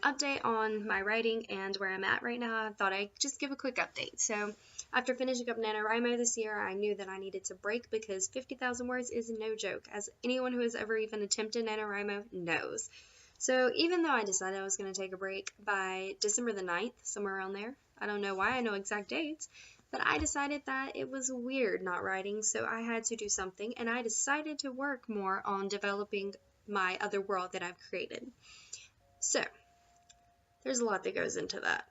update on my writing and where I'm at right now. I thought I'd just give a quick update. So after finishing up NaNoWriMo this year, I knew that I needed to break because 50,000 words is no joke, as anyone who has ever even attempted NaNoWriMo knows. So even though I decided I was going to take a break by December the 9th, somewhere around there, I don't know why I know exact dates, but I decided that it was weird not writing, so I had to do something, and I decided to work more on developing my other world that I've created. So there's a lot that goes into that.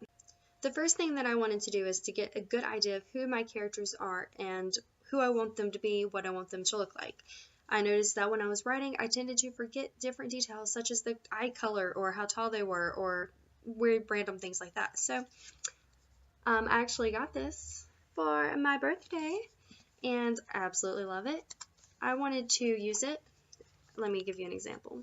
The first thing that I wanted to do is to get a good idea of who my characters are and who I want them to be, what I want them to look like. I noticed that when I was writing, I tended to forget different details such as the eye color or how tall they were or weird random things like that. So I actually got this for my birthday and I absolutely love it. I wanted to use it. Let me give you an example.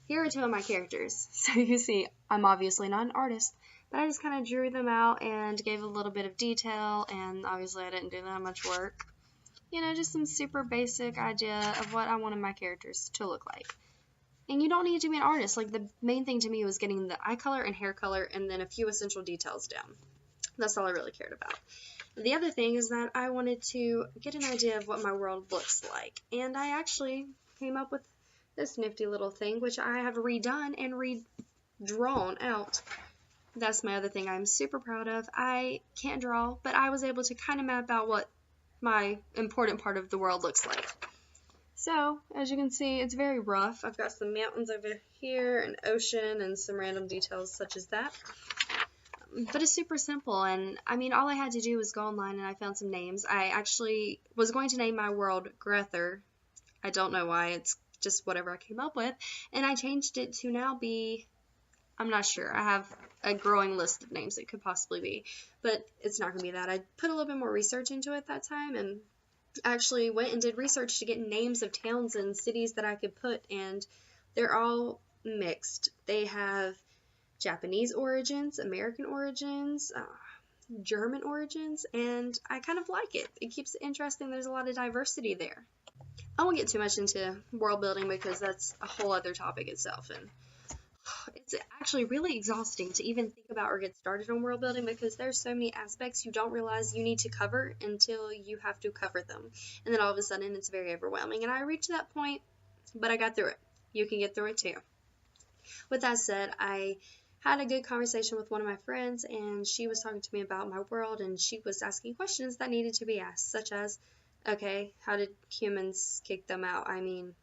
Here are two of my characters. So you see, I'm obviously not an artist, but I just kind of drew them out and gave a little bit of detail, and obviously I didn't do that much work. You know, just some super basic idea of what I wanted my characters to look like. And you don't need to be an artist. Like, the main thing to me was getting the eye color and hair color and then a few essential details down. That's all I really cared about. The other thing is that I wanted to get an idea of what my world looks like. And I actually came up with this nifty little thing, which I have redone and redrawn out. That's my other thing I'm super proud of. I can't draw, but I was able to kind of map out what my important part of the world looks like. So, as you can see, it's very rough. I've got some mountains over here, an ocean, and some random details such as that. But it's super simple, and I mean, all I had to do was go online and I found some names. I actually was going to name my world Grether. I don't know why, it's just whatever I came up with, and I changed it to now be, I'm not sure, I have a growing list of names it could possibly be, but it's not going to be that. I put a little bit more research into it that time, and actually went and did research to get names of towns and cities that I could put, and they're all mixed. They have Japanese origins, American origins, German origins, and I kind of like it. It keeps it interesting. There's a lot of diversity there. I won't get too much into world building because that's a whole other topic itself, and it's actually really exhausting to even think about or get started on world building because there's so many aspects you don't realize you need to cover until you have to cover them, and then all of a sudden it's very overwhelming, and I reached that point, but I got through it. You can get through it too. With that said, I had a good conversation with one of my friends, and she was talking to me about my world, and she was asking questions that needed to be asked, such as, okay, how did humans kick them out? I mean,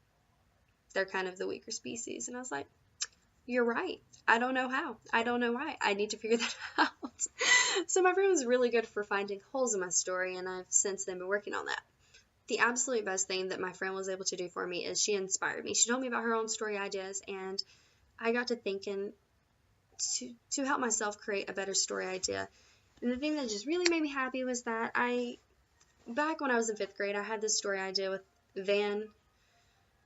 they're kind of the weaker species. And I was like, you're right. I don't know how. I don't know why. I need to figure that out. So my friend was really good for finding holes in my story, and I've since then been working on that. The absolute best thing that my friend was able to do for me is she inspired me. She told me about her own story ideas, and I got to thinking to help myself create a better story idea. And the thing that just really made me happy was that back when I was in 5th grade, I had this story idea with Van,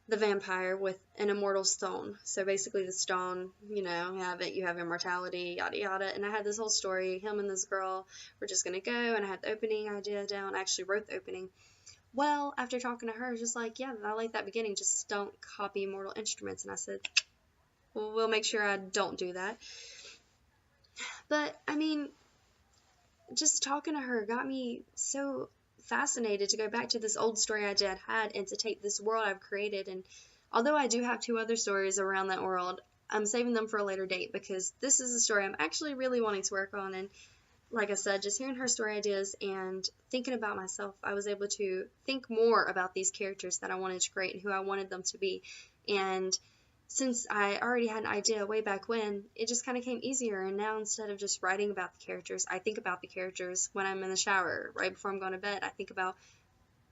the vampire, with an immortal stone. So basically the stone, you know, you have immortality, yada yada. And I had this whole story, him and this girl were just going to go, and I had the opening idea down. I actually wrote the opening. Well, after talking to her, I was just like, yeah, I like that beginning, just don't copy immortal instruments. And I said, well, we'll make sure I don't do that. But, I mean, just talking to her got me so fascinated to go back to this old story I had and to take this world I've created. And although I do have 2 other stories around that world, I'm saving them for a later date because this is a story I'm actually really wanting to work on. And like I said, just hearing her story ideas and thinking about myself, I was able to think more about these characters that I wanted to create and who I wanted them to be. And since I already had an idea way back when, it just kind of came easier, and now instead of just writing about the characters, I think about the characters when I'm in the shower, right before I'm going to bed. I think about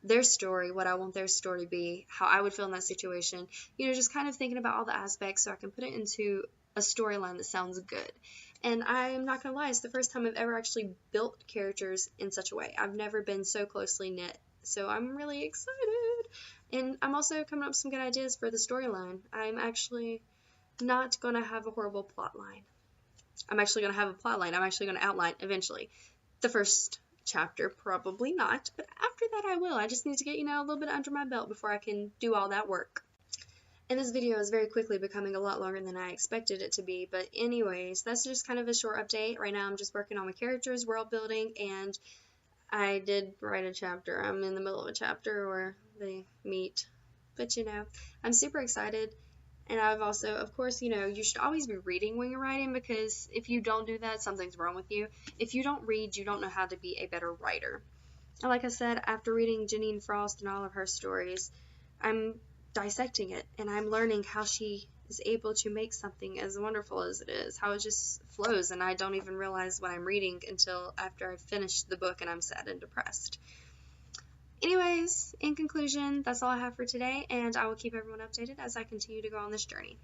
their story, what I want their story to be, how I would feel in that situation, you know, just kind of thinking about all the aspects so I can put it into a storyline that sounds good. And I'm not going to lie, it's the first time I've ever actually built characters in such a way. I've never been so closely knit, so I'm really excited. And I'm also coming up with some good ideas for the storyline. I'm actually not going to have a horrible plot line. I'm actually going to have a plot line. I'm actually going to outline eventually. The first chapter, probably not, but after that I will. I just need to get, you know, a little bit under my belt before I can do all that work. And this video is very quickly becoming a lot longer than I expected it to be, but anyways, that's just kind of a short update. Right now I'm just working on my characters, world building, and I did write a chapter. I'm in the middle of a chapter where they meet, but you know, I'm super excited. And I've also, of course, you know, you should always be reading when you're writing, because if you don't do that, something's wrong with you. If you don't read, you don't know how to be a better writer. And like I said, after reading Janine Frost and all of her stories, I'm dissecting it, and I'm learning how she is able to make something as wonderful as it is, how it just flows, and I don't even realize what I'm reading until after I've finished the book and I'm sad and depressed. Anyways, in conclusion, that's all I have for today, and I will keep everyone updated as I continue to go on this journey.